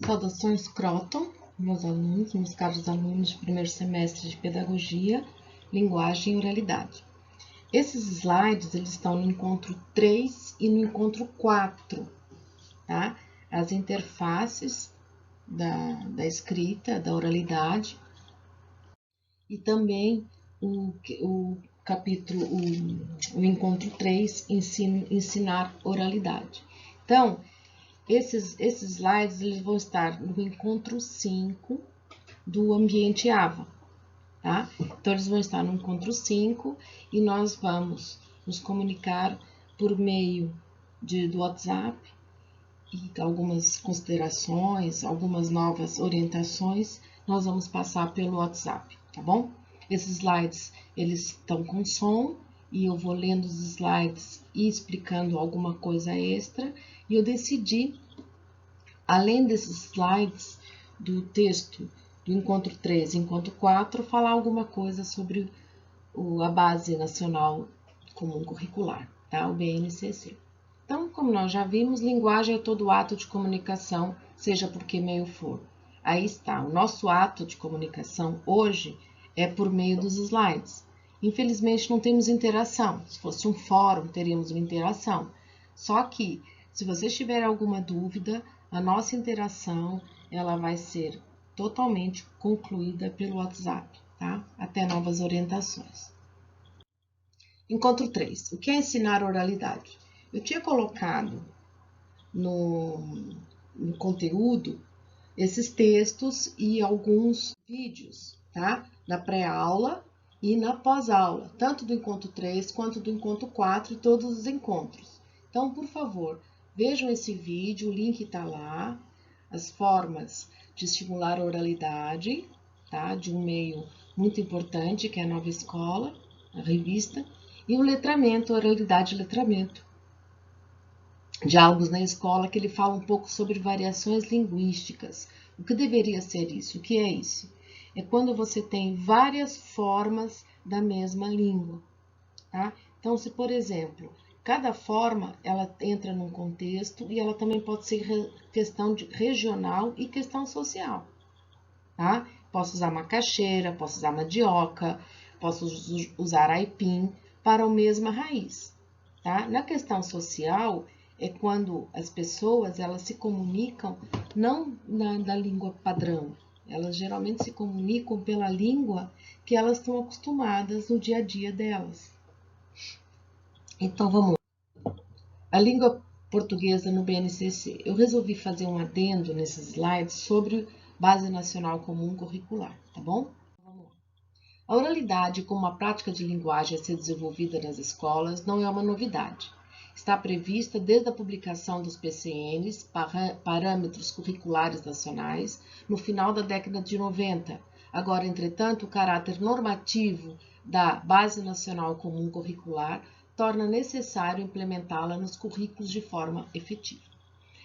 Saudações Croton, meus caros alunos de primeiro semestre de Pedagogia, Linguagem e Oralidade. Esses slides eles estão no encontro 3 e no encontro 4, tá? As interfaces da escrita, da oralidade, e também o capítulo, o encontro 3, ensinar oralidade. Então, esses slides eles vão estar no encontro 5 do ambiente AVA, tá? Então, eles vão estar no encontro 5 e nós vamos nos comunicar por meio do WhatsApp e algumas considerações, algumas novas orientações, nós vamos passar pelo WhatsApp, tá bom? Esses slides, eles estão com som e eu vou lendo os slides e explicando alguma coisa extra. E eu decidi, além desses slides do texto do encontro 3 e encontro 4, falar alguma coisa sobre a Base Nacional Comum Curricular, tá? O BNCC. Então, como nós já vimos, linguagem é todo ato de comunicação, seja por que meio for. Aí está, o nosso ato de comunicação hoje é por meio dos slides. Infelizmente, não temos interação. Se fosse um fórum, teríamos uma interação. Só que, se vocês tiverem alguma dúvida, a nossa interação ela vai ser totalmente concluída pelo WhatsApp, tá? Até novas orientações. Encontro 3. O que é ensinar oralidade? Eu tinha colocado no conteúdo esses textos e alguns vídeos, tá? Na pré-aula e na pós-aula, tanto do encontro 3 quanto do encontro 4 e todos os encontros. Então, por favor, vejam esse vídeo, o link está lá, as formas de estimular a oralidade, tá? De um meio muito importante, que é a Nova Escola, a revista, e o letramento, oralidade e letramento. Diálogos na Escola, que ele fala um pouco sobre variações linguísticas. O que deveria ser isso? O que é isso? É quando você tem várias formas da mesma língua, tá? Então, se, por exemplo, cada forma, ela entra num contexto e ela também pode ser questão regional e questão social, tá? Posso usar macaxeira, posso usar mandioca, posso usar aipim para a mesma raiz, tá? Na questão social, é quando as pessoas elas se comunicam não da língua padrão, elas geralmente se comunicam pela língua que elas estão acostumadas no dia a dia delas. Então, vamos lá. A língua portuguesa no BNCC. Eu resolvi fazer um adendo nesses slides sobre Base Nacional Comum Curricular, tá bom? Vamos lá. A oralidade como uma prática de linguagem a ser desenvolvida nas escolas não é uma novidade. Está prevista desde a publicação dos PCNs, Parâmetros Curriculares Nacionais, no final da década de 90. Agora, entretanto, o caráter normativo da Base Nacional Comum Curricular torna necessário implementá-la nos currículos de forma efetiva.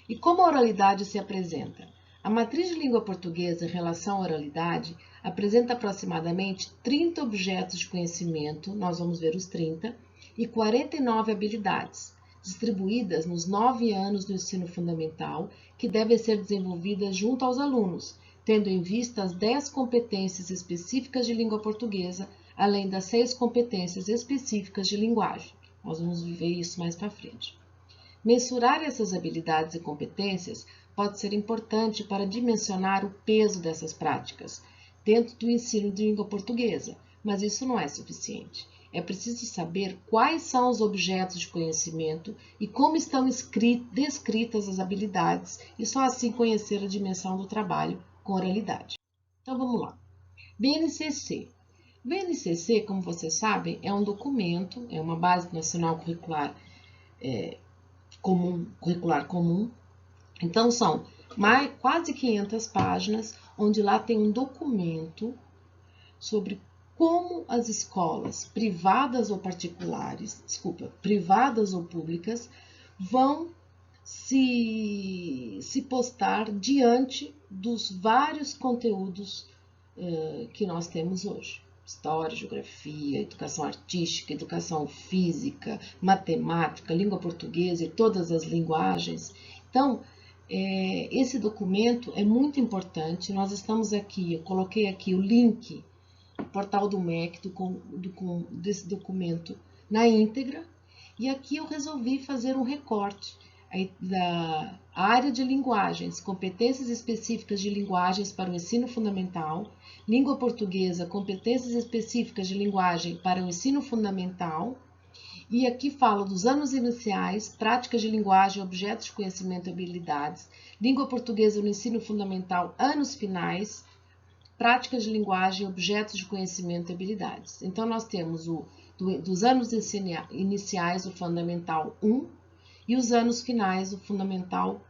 E como a oralidade se apresenta? A matriz de língua portuguesa em relação à oralidade apresenta aproximadamente 30 objetos de conhecimento, nós vamos ver os 30, e 49 habilidades, distribuídas nos 9 anos do ensino fundamental, que devem ser desenvolvidas junto aos alunos, tendo em vista as 10 competências específicas de língua portuguesa, além das 6 competências específicas de linguagem. Nós vamos ver isso mais para frente. Mensurar essas habilidades e competências pode ser importante para dimensionar o peso dessas práticas dentro do ensino de língua portuguesa, mas isso não é suficiente. É preciso saber quais são os objetos de conhecimento e como estão descritas as habilidades e só assim conhecer a dimensão do trabalho com oralidade. Então vamos lá. BNCC. BNCC, como vocês sabem, é um documento, é uma base nacional curricular comum. Então, são quase 500 páginas, onde lá tem um documento sobre como as escolas privadas ou públicas, vão se postar diante dos vários conteúdos que nós temos hoje. História, geografia, educação artística, educação física, matemática, língua portuguesa e todas as linguagens. Então, esse documento é muito importante. Nós estamos aqui, eu coloquei aqui o link, o portal do MEC, desse documento na íntegra, e aqui eu resolvi fazer um recorte da área de linguagens, competências específicas de linguagens para o ensino fundamental, língua portuguesa, competências específicas de linguagem para o ensino fundamental, e aqui falo dos anos iniciais, práticas de linguagem, objetos de conhecimento e habilidades, língua portuguesa no ensino fundamental, anos finais, práticas de linguagem, objetos de conhecimento e habilidades. Então, nós temos dos anos iniciais, o Fundamental 1, e os anos finais, o Fundamental...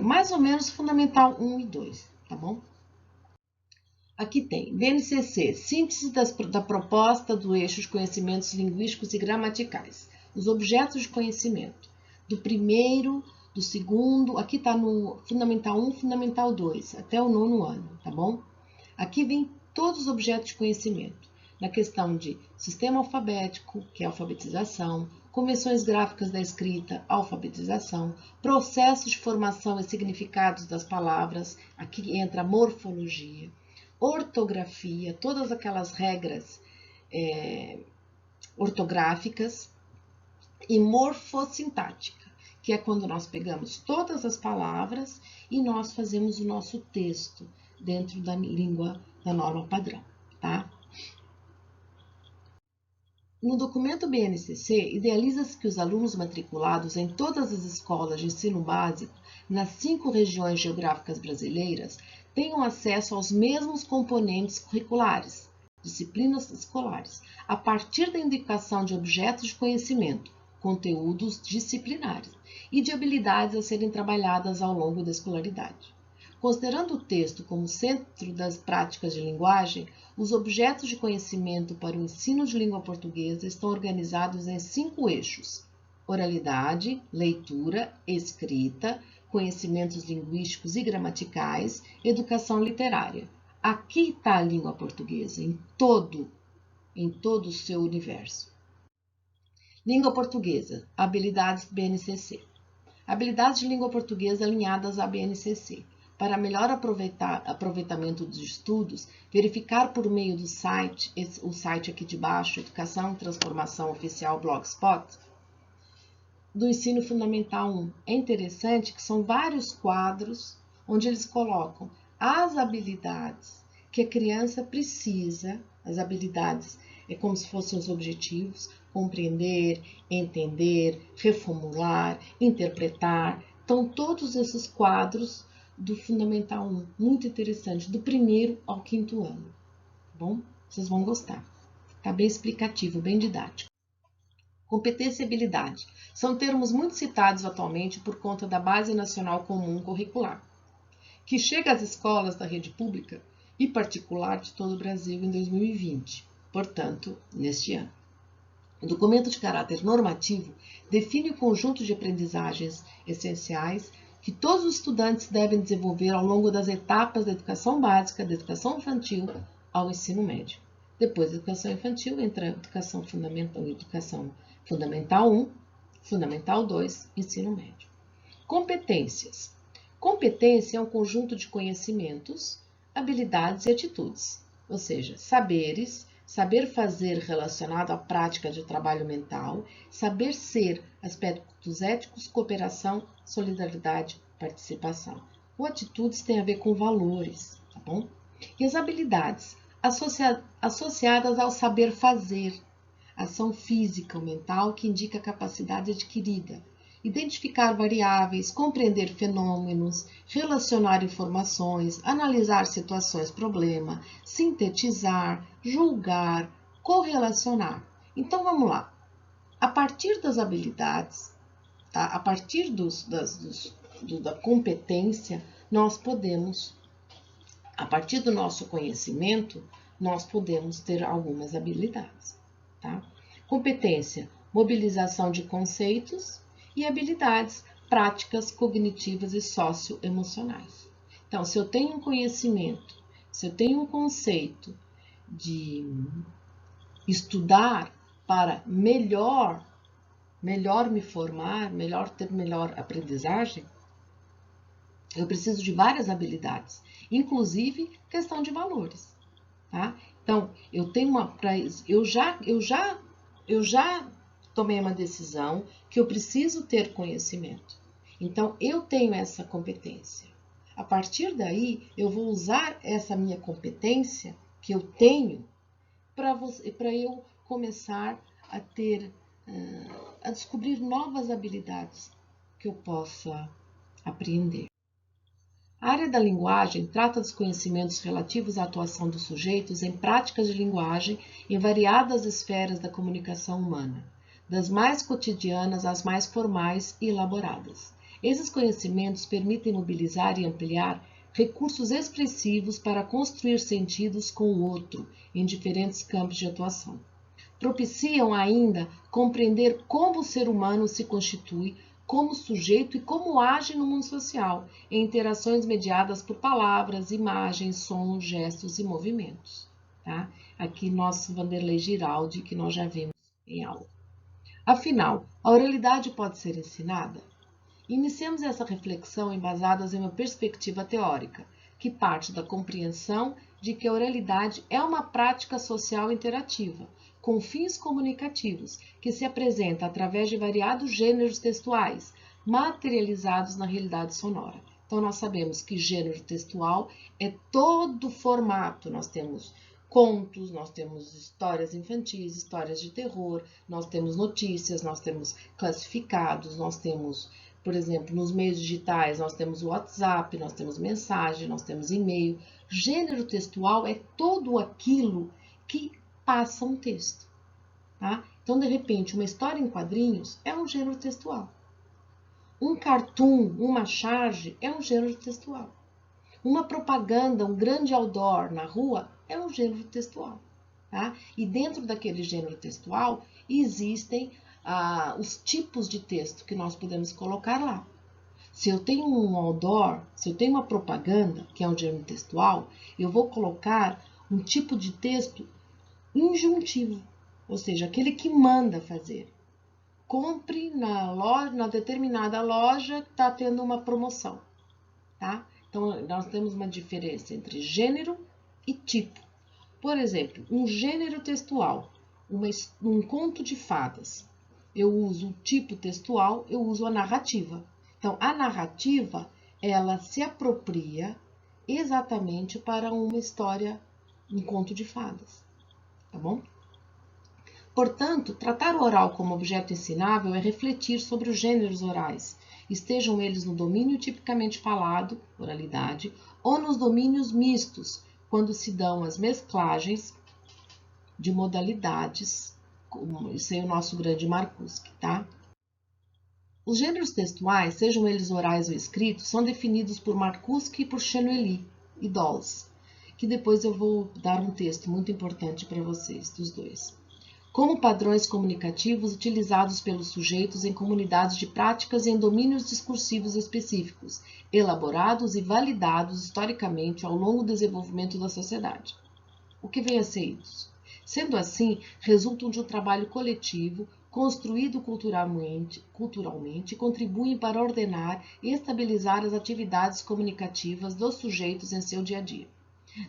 mais ou menos Fundamental 1 e 2, tá bom? Aqui tem BNCC, síntese da proposta do eixo de conhecimentos linguísticos e gramaticais. Os objetos de conhecimento. Do primeiro, do segundo, aqui está no Fundamental 1, Fundamental 2, até o 9º ano, tá bom? Aqui vem todos os objetos de conhecimento. Na questão de sistema alfabético, que é alfabetização, convenções gráficas da escrita, alfabetização, processos de formação e significados das palavras, aqui entra a morfologia, ortografia, todas aquelas regras ortográficas, e morfossintática, que é quando nós pegamos todas as palavras e nós fazemos o nosso texto dentro da língua da norma padrão, tá? No documento BNCC, idealiza-se que os alunos matriculados em todas as escolas de ensino básico nas 5 regiões geográficas brasileiras tenham acesso aos mesmos componentes curriculares, disciplinas escolares, a partir da indicação de objetos de conhecimento, conteúdos disciplinares e de habilidades a serem trabalhadas ao longo da escolaridade. Considerando o texto como centro das práticas de linguagem, os objetos de conhecimento para o ensino de língua portuguesa estão organizados em 5 eixos: oralidade, leitura, escrita, conhecimentos linguísticos e gramaticais, educação literária. Aqui está a língua portuguesa, em todo o seu universo. Língua portuguesa, habilidades BNCC. Habilidades de língua portuguesa alinhadas à BNCC. Para melhor aproveitamento dos estudos, verificar por meio do site, o site aqui de baixo, Educação e Transformação Oficial Blogspot, do Ensino Fundamental 1. É interessante que são vários quadros onde eles colocam as habilidades que a criança precisa, as habilidades é como se fossem os objetivos, compreender, entender, reformular, interpretar. Então, todos esses quadros do Fundamental 1, muito interessante, do 1º ao 5º ano, tá bom? Vocês vão gostar. Tá bem explicativo, bem didático. Competência e habilidade são termos muito citados atualmente por conta da Base Nacional Comum Curricular, que chega às escolas da rede pública e particular de todo o Brasil em 2020, portanto, neste ano. O documento de caráter normativo define o conjunto de aprendizagens essenciais que todos os estudantes devem desenvolver ao longo das etapas da educação básica, da educação infantil ao ensino médio. Depois da educação infantil, entra a educação fundamental 1, fundamental 2, ensino médio. Competências. Competência é um conjunto de conhecimentos, habilidades e atitudes, ou seja, saberes, saber fazer relacionado à prática de trabalho mental, saber ser, aspectos éticos, cooperação, solidariedade, participação. O atitudes tem a ver com valores, tá bom? E as habilidades, associadas ao saber fazer, ação física ou mental que indica a capacidade adquirida, identificar variáveis, compreender fenômenos, relacionar informações, analisar situações problema, sintetizar, julgar, correlacionar. Então vamos lá. A partir das habilidades, tá? A partir da competência, nós podemos, a partir do nosso conhecimento, nós podemos ter algumas habilidades, tá? Competência, mobilização de conceitos, e habilidades práticas, cognitivas e socioemocionais. Então, se eu tenho um conhecimento, se eu tenho um conceito de estudar para melhor melhor me formar, melhor ter melhor aprendizagem, eu preciso de várias habilidades, inclusive questão de valores, tá? Então, eu tenho eu já tomei uma decisão que eu preciso ter conhecimento. Então, eu tenho essa competência. A partir daí, eu vou usar essa minha competência que eu tenho para eu começar a ter, a descobrir novas habilidades que eu possa apreender. A área da linguagem trata dos conhecimentos relativos à atuação dos sujeitos em práticas de linguagem em variadas esferas da comunicação humana, das mais cotidianas às mais formais e elaboradas. Esses conhecimentos permitem mobilizar e ampliar recursos expressivos para construir sentidos com o outro em diferentes campos de atuação. Propiciam ainda compreender como o ser humano se constitui como sujeito e como age no mundo social, em interações mediadas por palavras, imagens, sons, gestos e movimentos. Tá? Aqui nosso Vanderlei Giraldi, que nós já vimos em aula. Afinal, a oralidade pode ser ensinada? Iniciemos essa reflexão embasadas em uma perspectiva teórica, que parte da compreensão de que a oralidade é uma prática social interativa, com fins comunicativos, que se apresenta através de variados gêneros textuais, materializados na realidade sonora. Então, nós sabemos que gênero textual é todo formato. Nós temos contos, nós temos histórias infantis, histórias de terror, nós temos notícias, nós temos classificados, nós temos, por exemplo, nos meios digitais, nós temos o WhatsApp, nós temos mensagem, nós temos e-mail. Gênero textual é tudo aquilo que passa um texto. Tá? Então, de repente, uma história em quadrinhos é um gênero textual. Um cartoon, uma charge é um gênero textual. Uma propaganda, um grande outdoor na rua é um gênero textual. Tá? E dentro daquele gênero textual existem os tipos de texto que nós podemos colocar lá. Se eu tenho um outdoor, se eu tenho uma propaganda, que é um gênero textual, eu vou colocar um tipo de texto injuntivo, ou seja, aquele que manda fazer. Compre na loja, na determinada loja, está tendo uma promoção, tá? Então, nós temos uma diferença entre gênero e tipo. Por exemplo, um gênero textual, um conto de fadas. Eu uso o tipo textual, eu uso a narrativa. Então, a narrativa, ela se apropria exatamente para uma história, um conto de fadas, tá bom? Portanto, tratar o oral como objeto ensinável é refletir sobre os gêneros orais, estejam eles no domínio tipicamente falado, oralidade, ou nos domínios mistos, quando se dão as mesclagens de modalidades, isso aí é o nosso grande Marcuski, tá? Os gêneros textuais, sejam eles orais ou escritos, são definidos por Marcuski e por Chenoely e Dawes, que depois eu vou dar um texto muito importante para vocês, dos dois. Como padrões comunicativos utilizados pelos sujeitos em comunidades de práticas e em domínios discursivos específicos, elaborados e validados historicamente ao longo do desenvolvimento da sociedade. O que vem a ser isso? Sendo assim, resultam de um trabalho coletivo, construído culturalmente e contribuem para ordenar e estabilizar as atividades comunicativas dos sujeitos em seu dia a dia.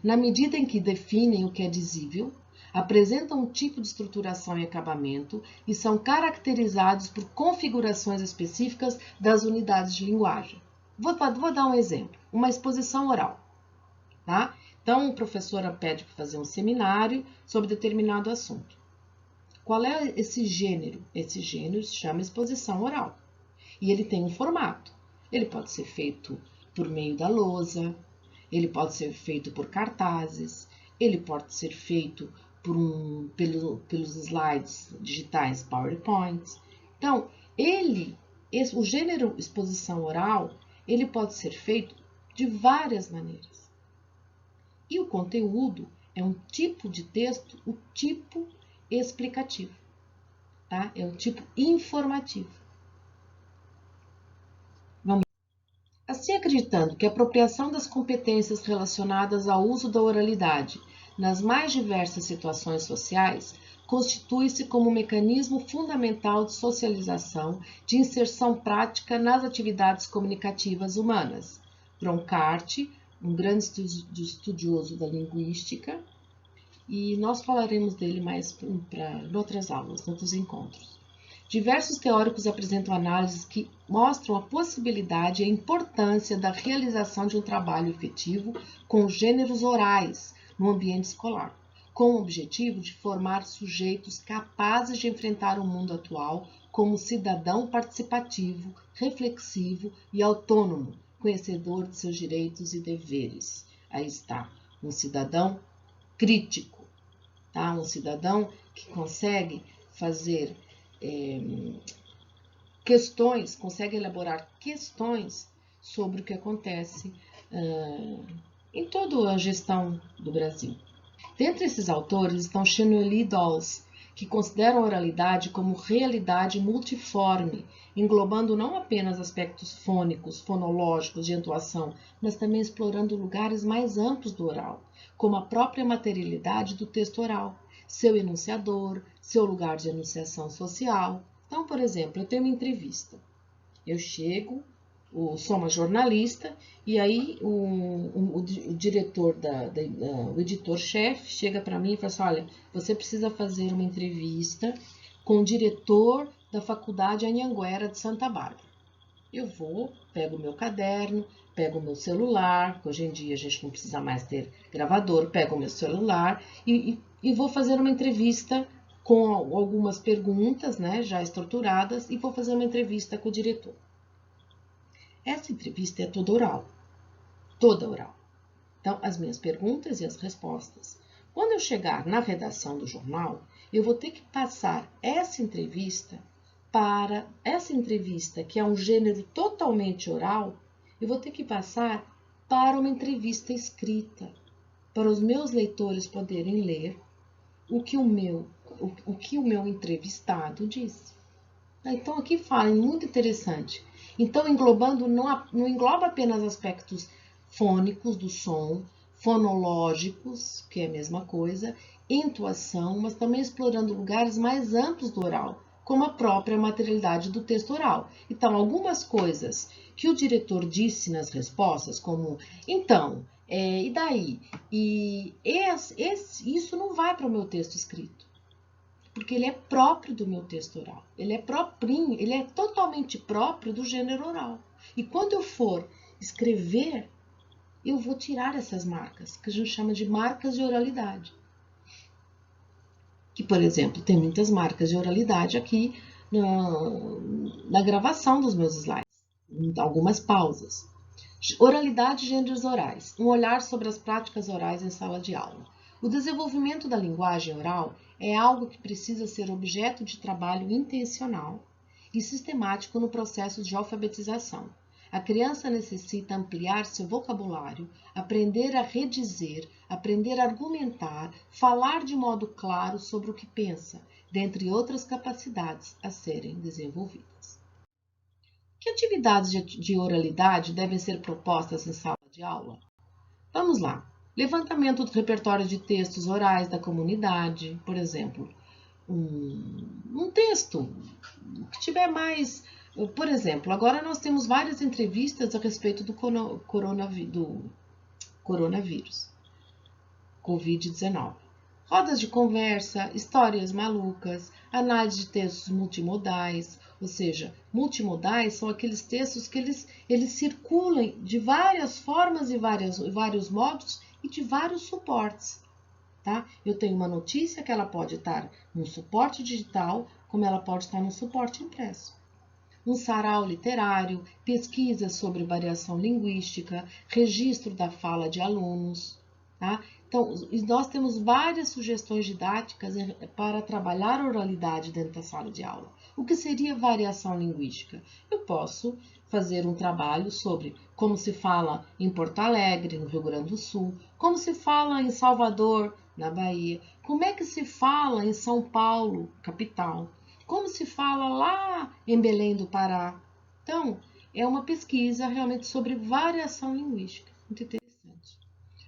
Na medida em que definem o que é dizível, apresentam um tipo de estruturação e acabamento e são caracterizados por configurações específicas das unidades de linguagem. Vou dar um exemplo, uma exposição oral. Tá? Então, a professora pede para fazer um seminário sobre determinado assunto. Qual é esse gênero? Esse gênero se chama exposição oral. E ele tem um formato. Ele pode ser feito por meio da lousa, ele pode ser feito por cartazes, ele pode ser feito pelos slides digitais PowerPoint. Então, o gênero exposição oral, ele pode ser feito de várias maneiras. E o conteúdo é um tipo de texto, o tipo explicativo, tá? É um tipo informativo. Assim, acreditando que a apropriação das competências relacionadas ao uso da oralidade nas mais diversas situações sociais constitui-se como um mecanismo fundamental de socialização, de inserção prática nas atividades comunicativas humanas. Broncardt, um grande estudioso da linguística, e nós falaremos dele mais em outras aulas, em outros encontros. Diversos teóricos apresentam análises que mostram a possibilidade e a importância da realização de um trabalho efetivo com gêneros orais no ambiente escolar, com o objetivo de formar sujeitos capazes de enfrentar o mundo atual como cidadão participativo, reflexivo e autônomo, conhecedor de seus direitos e deveres. Aí está, um cidadão crítico, tá? Um que consegue fazer questões, consegue elaborar questões sobre o que acontece em toda a gestão do Brasil. Dentre esses autores estão Chenouille e Dawes, que consideram a oralidade como realidade multiforme, englobando não apenas aspectos fônicos, fonológicos de entoação, mas também explorando lugares mais amplos do oral, como a própria materialidade do texto oral, seu enunciador, seu lugar de enunciação social. Então, por exemplo, eu tenho uma entrevista. Eu chego, sou uma jornalista, e aí o diretor, o editor-chefe chega para mim e fala assim, olha, você precisa fazer uma entrevista com o diretor da faculdade Anhanguera de Santa Bárbara. Eu vou, pego o meu caderno, pego o meu celular, porque hoje em dia a gente não precisa mais ter gravador, pego o meu celular e vou fazer uma entrevista com algumas perguntas, né, já estruturadas, e vou fazer uma entrevista com o diretor. Essa entrevista é toda oral. Então, as minhas perguntas e as respostas. Quando eu chegar na redação do jornal, eu vou ter que passar essa entrevista, que é um gênero totalmente oral, eu vou ter que passar para uma entrevista escrita, para os meus leitores poderem ler o que o meu entrevistado disse. Então, aqui fala, muito interessante. Então, englobando, não engloba apenas aspectos fônicos do som, fonológicos, que é a mesma coisa, entoação, mas também explorando lugares mais amplos do oral, como a própria materialidade do texto oral. Então, algumas coisas que o diretor disse nas respostas, como, então, e daí? Isso não vai para o meu texto escrito, porque ele é próprio do meu texto oral. Ele é proprinho, ele é totalmente próprio do gênero oral. E quando eu for escrever, eu vou tirar essas marcas, que a gente chama de marcas de oralidade. Que, por exemplo, tem muitas marcas de oralidade aqui na gravação dos meus slides. Algumas pausas. Oralidade e gêneros orais. Um olhar sobre as práticas orais em sala de aula. O desenvolvimento da linguagem oral é algo que precisa ser objeto de trabalho intencional e sistemático no processo de alfabetização. A criança necessita ampliar seu vocabulário, aprender a redizer, aprender a argumentar, falar de modo claro sobre o que pensa, dentre outras capacidades a serem desenvolvidas. Que atividades de oralidade devem ser propostas em sala de aula? Vamos lá. Levantamento do repertório de textos orais da comunidade, por exemplo, um texto que tiver mais... Por exemplo, agora nós temos várias entrevistas a respeito do coronavírus, Covid-19. Rodas de conversa, histórias malucas, análise de textos multimodais, ou seja, multimodais são aqueles textos que eles circulam de várias formas e vários modos e de vários suportes. Tá? Eu tenho uma notícia que ela pode estar no suporte digital, como ela pode estar no suporte impresso. Um sarau literário, pesquisas sobre variação linguística, registro da fala de alunos. Tá? Então, nós temos várias sugestões didáticas para trabalhar a oralidade dentro da sala de aula. O que seria variação linguística? Eu posso fazer um trabalho sobre como se fala em Porto Alegre, no Rio Grande do Sul, como se fala em Salvador, na Bahia, como é que se fala em São Paulo, capital, como se fala lá em Belém do Pará. Então, é uma pesquisa realmente sobre variação linguística, muito interessante.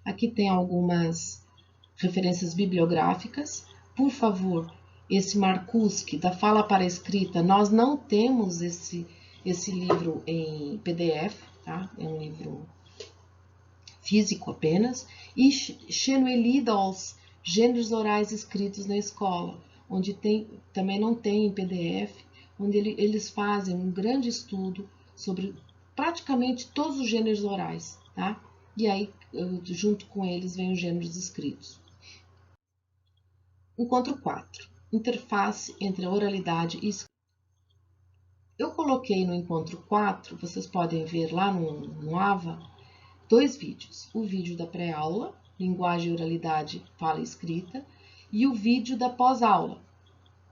Aqui tem algumas referências bibliográficas. Por favor, esse Marcuski, da Fala para a Escrita, nós não temos esse livro em PDF, tá? É um livro físico apenas. E Chenueli Dolls, Gêneros Orais Escritos na Escola, onde também não tem em PDF, onde eles fazem um grande estudo sobre praticamente todos os gêneros orais, tá? E aí, junto com eles, vem os gêneros escritos. Encontro 4. Interface entre a oralidade e escrita. Eu coloquei no encontro 4, vocês podem ver lá no AVA, 2 vídeos. O vídeo da pré-aula, linguagem, oralidade, fala e escrita, e o vídeo da pós-aula,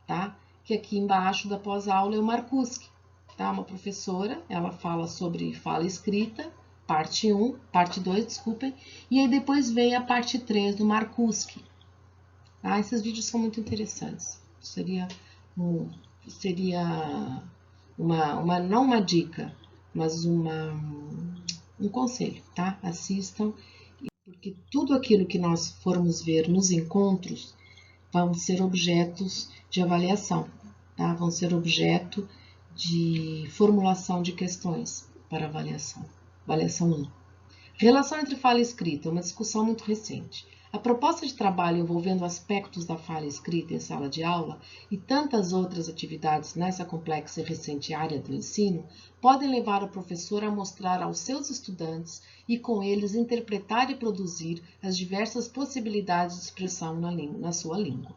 tá? Que aqui embaixo da pós-aula é o Marcuski, tá? Uma professora, ela fala sobre fala e escrita, parte 1, parte 2, desculpem, e aí depois vem a parte 3 do Marcuski. Tá? Esses vídeos são muito interessantes. Seria não uma dica, mas um conselho, tá? Assistam, porque tudo aquilo que nós formos ver nos encontros vão ser objetos de avaliação, tá? Vão ser objeto de formulação de questões para avaliação. Avaliação 1. Relação entre fala e escrita, uma discussão muito recente. A proposta de trabalho envolvendo aspectos da fala escrita em sala de aula e tantas outras atividades nessa complexa e recente área do ensino podem levar o professor a mostrar aos seus estudantes e com eles interpretar e produzir as diversas possibilidades de expressão na sua língua.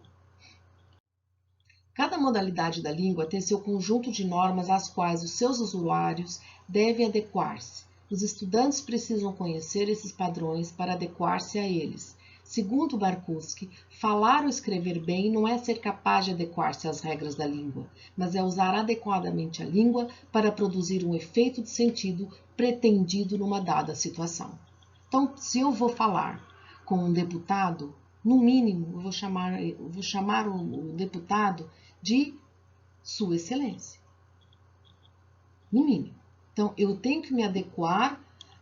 Cada modalidade da língua tem seu conjunto de normas às quais os seus usuários devem adequar-se. Os estudantes precisam conhecer esses padrões para adequar-se a eles. Segundo Marcuski, falar ou escrever bem não é ser capaz de adequar-se às regras da língua, mas é usar adequadamente a língua para produzir um efeito de sentido pretendido numa dada situação. Então, se eu vou falar com um deputado, no mínimo, eu vou chamar o deputado de Sua Excelência. No mínimo. Então, eu tenho que me adequar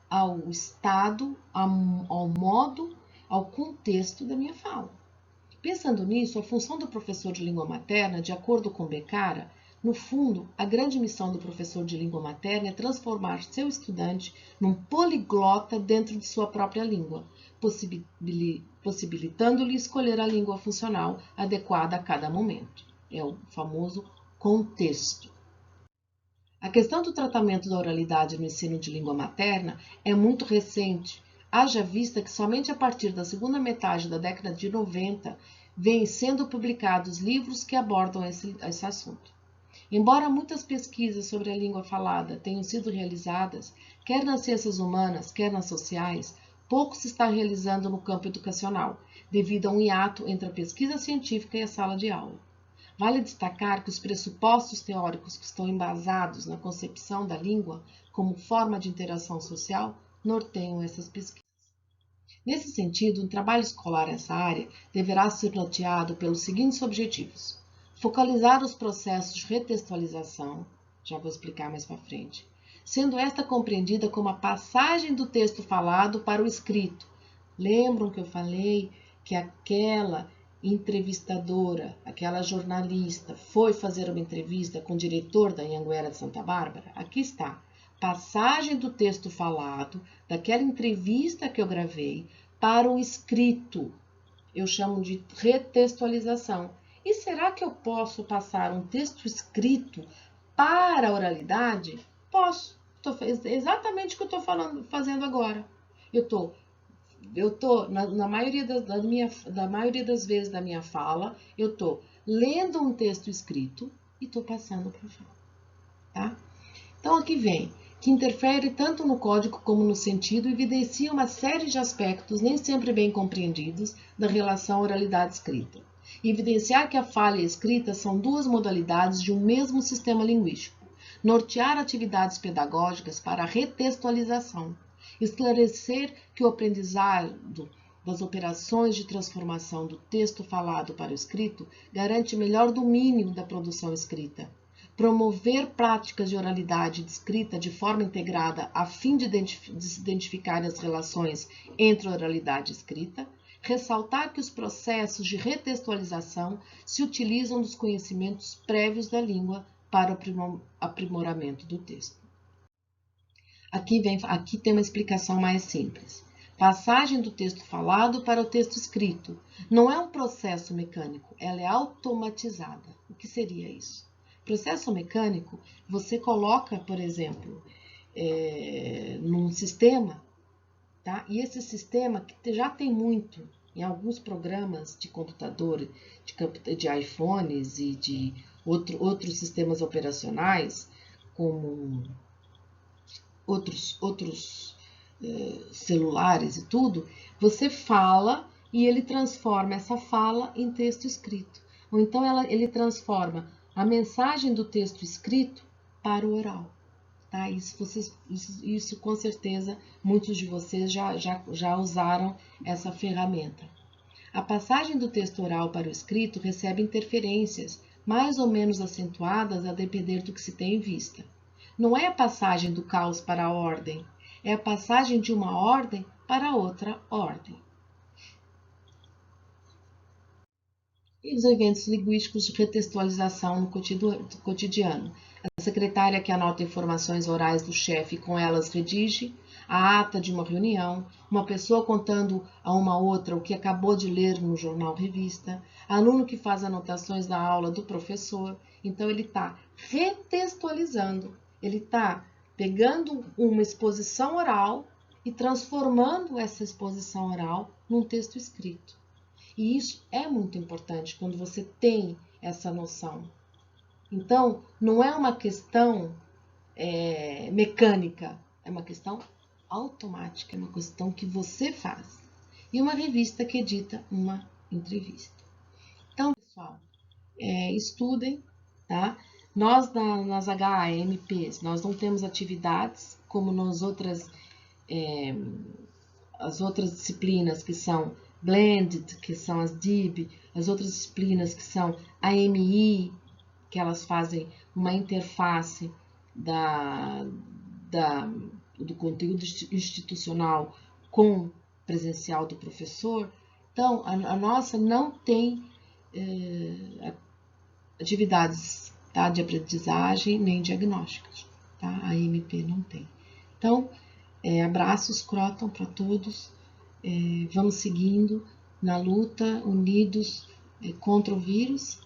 ao estado, ao modo, ao contexto da minha fala. Pensando nisso, a função do professor de língua materna, de acordo com Becara, no fundo, a grande missão do professor de língua materna é transformar seu estudante num poliglota dentro de sua própria língua, possibilitando-lhe escolher a língua funcional adequada a cada momento. É o famoso contexto. A questão do tratamento da oralidade no ensino de língua materna é muito recente, haja vista que somente a partir da segunda metade da década de 90 vêm sendo publicados livros que abordam esse assunto. Embora muitas pesquisas sobre a língua falada tenham sido realizadas, quer nas ciências humanas, quer nas sociais, pouco se está realizando no campo educacional, devido a um hiato entre a pesquisa científica e a sala de aula. Vale destacar que os pressupostos teóricos que estão embasados na concepção da língua como forma de interação social norteiam essas pesquisas. Nesse sentido, um trabalho escolar nessa área deverá ser norteado pelos seguintes objetivos: focalizar os processos de retextualização, já vou explicar mais para frente, sendo esta compreendida como a passagem do texto falado para o escrito. Lembram que eu falei que aquela entrevistadora, aquela jornalista, foi fazer uma entrevista com o diretor da Anhanguera de Santa Bárbara? Aqui está. Passagem do texto falado, daquela entrevista que eu gravei, para o escrito. Eu chamo de retextualização. E será que eu posso passar um texto escrito para a oralidade? Posso. Exatamente o que eu estou fazendo agora. Eu estou na maioria das vezes da minha fala, eu estou lendo um texto escrito e estou passando para a fala, tá? Então, aqui vem, que interfere tanto no código como no sentido e evidencia uma série de aspectos nem sempre bem compreendidos da relação oralidade-escrita. Evidenciar que a fala e a escrita são duas modalidades de um mesmo sistema linguístico. Nortear atividades pedagógicas para a retextualização. Esclarecer que o aprendizado das operações de transformação do texto falado para o escrito garante melhor domínio da produção escrita. Promover práticas de oralidade e de escrita de forma integrada a fim de se identificar as relações entre oralidade e escrita. ressaltar que os processos de retextualização se utilizam dos conhecimentos prévios da língua para o aprimoramento do texto. Aqui tem uma explicação mais simples. Passagem do texto falado para o texto escrito. Não é um processo mecânico, ela é automatizada. O que seria isso? Processo mecânico, você coloca, por exemplo, num sistema, tá? E esse sistema que já tem muito em alguns programas de computador, de iPhones e de outros sistemas operacionais, como outros celulares e tudo, você fala e ele transforma essa fala em texto escrito. Ou então ele transforma a mensagem do texto escrito para o oral. Tá? Isso com certeza muitos de vocês já usaram essa ferramenta. A passagem do texto oral para o escrito recebe interferências mais ou menos acentuadas a depender do que se tem em vista. Não é a passagem do caos para a ordem, é a passagem de uma ordem para outra ordem. E os eventos linguísticos de retextualização no cotidiano. A secretária que anota informações orais do chefe e com elas redige a ata de uma reunião, uma pessoa contando a uma outra o que acabou de ler no jornal revista, aluno que faz anotações da aula do professor. Então, ele está retextualizando, ele está pegando uma exposição oral e transformando essa exposição oral num texto escrito. E isso é muito importante quando você tem essa noção. Então, não é uma questão mecânica, é uma questão automática, é uma questão que você faz. E uma revista que edita uma entrevista. Então, pessoal, estudem, tá? Nós, nas HAMPs, nós não temos atividades como nas as outras disciplinas que são Blended, que são as DIB, as outras disciplinas que são AMI, que elas fazem uma interface do conteúdo institucional com presencial do professor. Então, a nossa não tem atividades, tá, de aprendizagem nem diagnósticas, tá? A AMP não tem. Então, abraços, Croton, para todos. Vamos seguindo na luta, unidos contra o vírus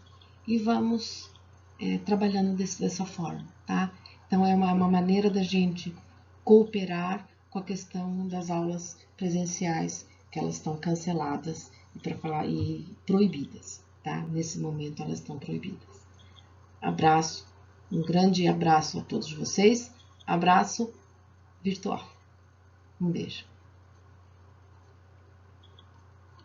e vamos trabalhando dessa forma, tá? Então, é uma maneira da gente cooperar com a questão das aulas presenciais, que elas estão canceladas e proibidas, tá? Nesse momento, elas estão proibidas. Abraço, um grande abraço a todos vocês, abraço virtual. Um beijo.